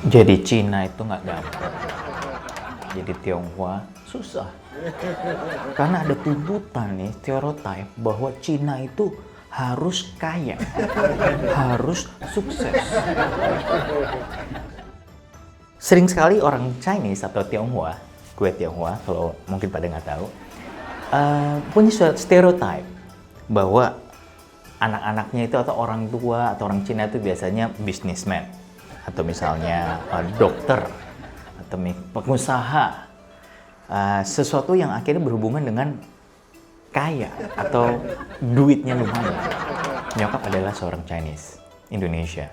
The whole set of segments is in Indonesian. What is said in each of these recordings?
Jadi Cina itu nggak gampang. Jadi Tionghoa susah. Karena ada tuntutan nih, stereotype bahwa Cina itu harus kaya, harus sukses. Sering sekali orang Chinese atau Tionghoa, gue Tionghoa kalau mungkin pada nggak tahu, punya stereotype bahwa anak-anaknya itu atau orang tua atau orang Cina itu biasanya businessman atau misalnya dokter atau pengusaha, sesuatu yang akhirnya berhubungan dengan kaya atau duitnya lumayan. Nyokap adalah seorang Chinese Indonesia.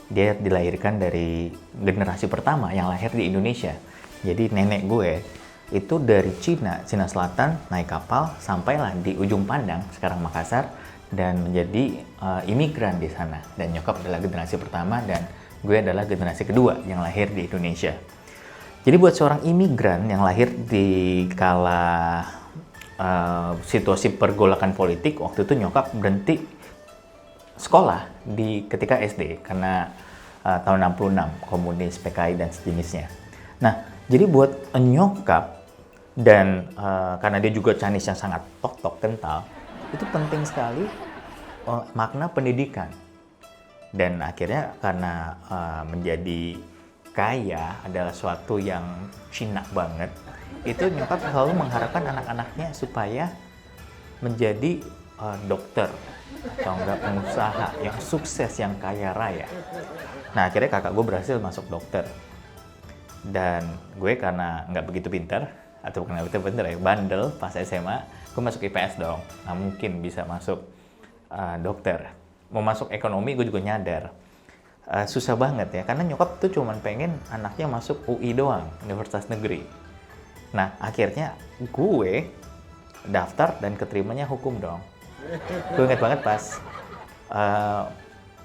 Dia dilahirkan dari generasi pertama yang lahir di Indonesia. Jadi nenek gue itu dari Cina Selatan naik kapal sampailah di ujung Pandang, sekarang Makassar, dan menjadi imigran di sana. Dan nyokap adalah generasi pertama dan gue adalah generasi kedua yang lahir di Indonesia. Jadi buat seorang imigran yang lahir di kala situasi pergolakan politik, waktu itu nyokap berhenti sekolah ketika SD karena tahun 66 komunis, PKI dan sejenisnya. Nah, jadi buat nyokap dan karena dia juga Chinese yang sangat tok-tok kental, itu penting sekali makna pendidikan. Dan akhirnya karena menjadi kaya adalah suatu yang Cina banget, itu nyokap selalu mengharapkan anak-anaknya supaya menjadi dokter atau enggak pengusaha yang sukses, yang kaya raya. Nah akhirnya kakak gue berhasil masuk dokter, dan gue karena nggak begitu pintar atau bukan nggak begitu pintar ya, bandel pas SMA, gue masuk IPS dong, nggak mungkin bisa masuk dokter. Mau masuk ekonomi gue juga nyadar susah banget ya, karena nyokap tuh cuman pengen anaknya masuk UI doang, Universitas Negeri. Nah akhirnya gue daftar dan keterimanya hukum dong. Gue ingat banget pas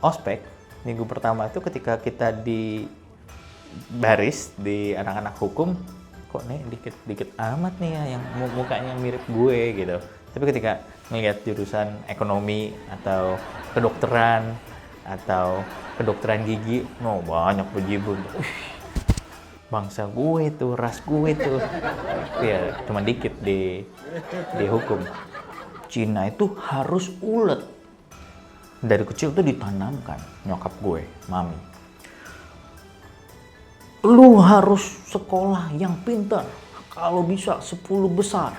ospek minggu pertama itu ketika kita di baris di anak-anak hukum, kok nih dikit-dikit amat nih ya yang mukanya mirip gue gitu. Tapi ketika ngelihat jurusan ekonomi atau kedokteran atau kedokteran gigi, no banyak bejibun. Bangsa gue tuh, ras gue tuh. Ya, cuma dikit di hukum. Cina itu harus ulet. Dari kecil tuh ditanamkan nyokap gue, mami. Lu harus sekolah yang pintar. Kalau bisa 10 besar.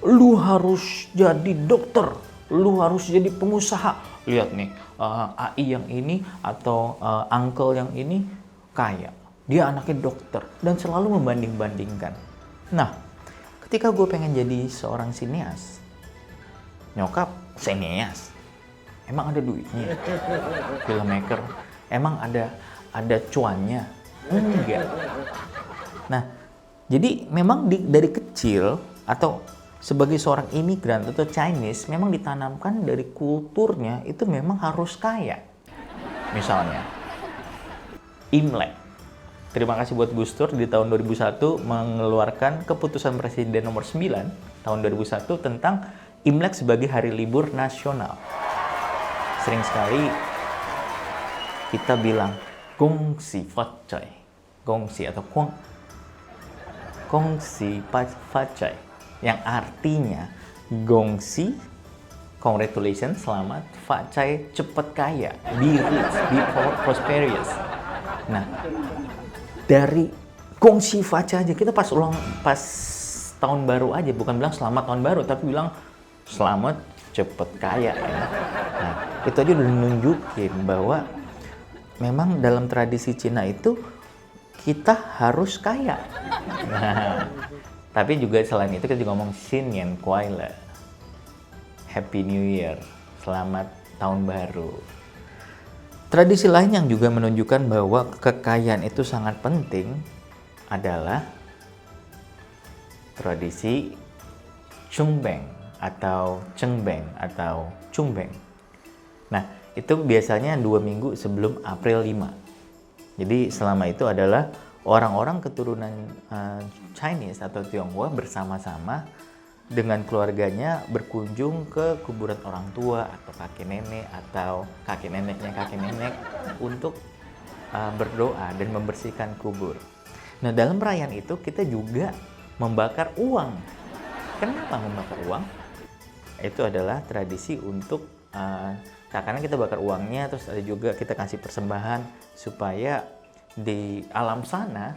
Lu harus jadi dokter. Lu harus jadi pengusaha. Lihat nih, AI yang ini atau uncle yang ini kaya. Dia anaknya dokter dan selalu membanding-bandingkan. Nah, ketika gue pengen jadi seorang sineas, nyokap sineas, emang ada duitnya? Filmmaker, emang ada cuannya? Enggak. Nah, jadi memang dari kecil atau sebagai seorang imigran atau Chinese memang ditanamkan dari kulturnya itu memang harus kaya. Misalnya, Imlek. Terima kasih buat Gus Dur di tahun 2001 mengeluarkan keputusan Presiden nomor 9 tahun 2001 tentang Imlek sebagai hari libur nasional. Sering sekali kita bilang Gongxi Fatcai. Gongxi atau Gongxi Fatcai yang artinya Gongxi congratulations, selamat, Fatcai cepet kaya, be rich, be prosperous. Nah, dari Gongxi Fatcai aja kita pas tahun baru aja bukan bilang selamat tahun baru tapi bilang selamat cepet kaya ya. Nah, itu aja udah nunjukin bahwa memang dalam tradisi Cina itu kita harus kaya. Nah, tapi juga selain itu kita juga ngomong Xin Nian Kuai Le, Happy New Year, selamat tahun baru. Tradisi lain yang juga menunjukkan bahwa kekayaan itu sangat penting adalah tradisi Chungbeng atau Cengbeng atau Chungbeng. Nah, itu biasanya 2 minggu sebelum April 5. Jadi selama itu adalah orang-orang keturunan Chinese atau Tionghoa bersama-sama dengan keluarganya berkunjung ke kuburan orang tua atau kakek nenek atau kakek neneknya kakek nenek untuk berdoa dan membersihkan kubur. Nah, dalam perayaan itu kita juga membakar uang. Kenapa membakar uang? Itu adalah tradisi untuk karena kita bakar uangnya, terus ada juga kita kasih persembahan supaya di alam sana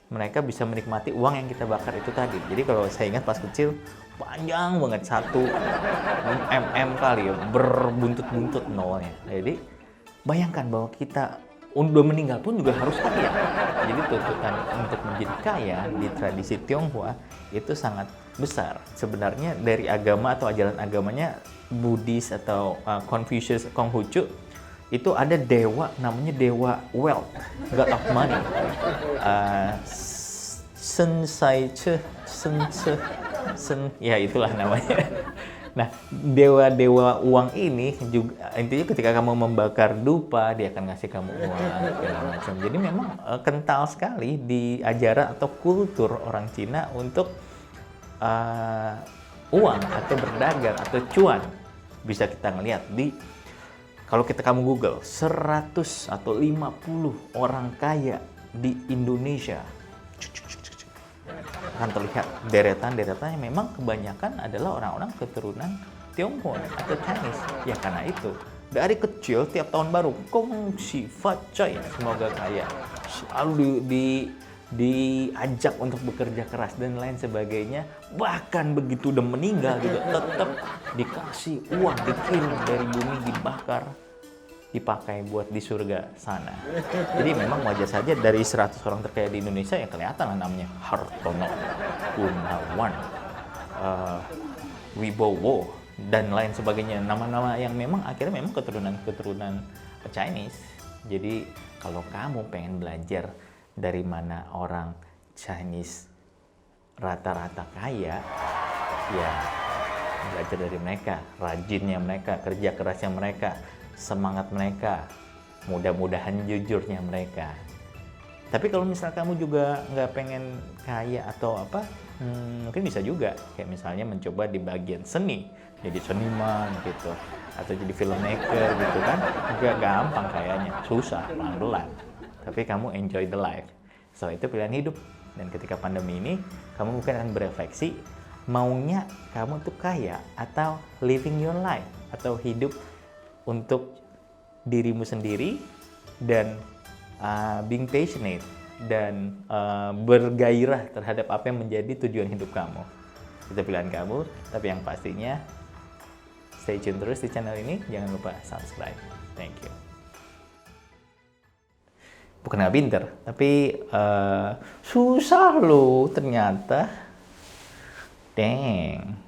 mereka bisa menikmati uang yang kita bakar itu tadi. Jadi kalau saya ingat pas kecil panjang banget 1 mm kali ya, berbuntut-buntut nolnya. Jadi bayangkan bahwa kita udah meninggal pun juga harus kaya. Jadi tuntutan untuk menjadi kaya di tradisi Tionghoa itu sangat besar. Sebenarnya dari agama atau ajaran agamanya Buddhis atau Confucius, Konghucu, itu ada dewa namanya dewa wealth, god of money. Sen Sai Che, ya itulah namanya. Nah, dewa-dewa uang ini juga intinya ketika kamu membakar dupa, dia akan ngasih kamu uang segala macam. Jadi memang kental sekali di ajaran atau kultur orang Cina untuk uang atau berdagang atau cuan. Bisa kita ngelihat di kalau kamu Google 100 atau 50 orang kaya di Indonesia, akan terlihat deretan-deretan yang memang kebanyakan adalah orang-orang keturunan Tionghoa atau Chinese. Ya karena itu, dari kecil tiap tahun baru, kongsi facai, semoga kaya. Selalu diajak untuk bekerja keras dan lain sebagainya. Bahkan begitu udah meninggal juga tetap dikasih uang, dikirim dari bumi, dibakar, dipakai buat di surga sana. Jadi memang wajar saja dari 100 orang terkaya di Indonesia yang kelihatan lah namanya Hartono, Gunawan, Wibowo, dan lain sebagainya. Nama-nama yang memang akhirnya memang keturunan Chinese. Jadi kalau kamu pengen belajar dari mana orang Chinese rata-rata kaya, ya belajar dari mereka, rajinnya mereka, kerja kerasnya mereka, semangat mereka, mudah-mudahan jujurnya mereka. Tapi kalau misal kamu juga nggak pengen kaya atau apa, mungkin bisa juga kayak misalnya mencoba di bagian seni, jadi seniman gitu, atau jadi filmmaker gitu kan. Nggak gampang kayaknya, susah, pelan-pelan. Tapi kamu enjoy the life. So itu pilihan hidup. Dan ketika pandemi ini, kamu mungkin akan berefleksi, maunya kamu tuh kaya atau living your life, atau hidup untuk dirimu sendiri dan being passionate dan bergairah terhadap apa yang menjadi tujuan hidup kamu. Itu pilihan kamu, tapi yang pastinya stay tune terus di channel ini, jangan lupa subscribe. Thank you. Bukan nggak pinter, tapi susah loh ternyata. Dang.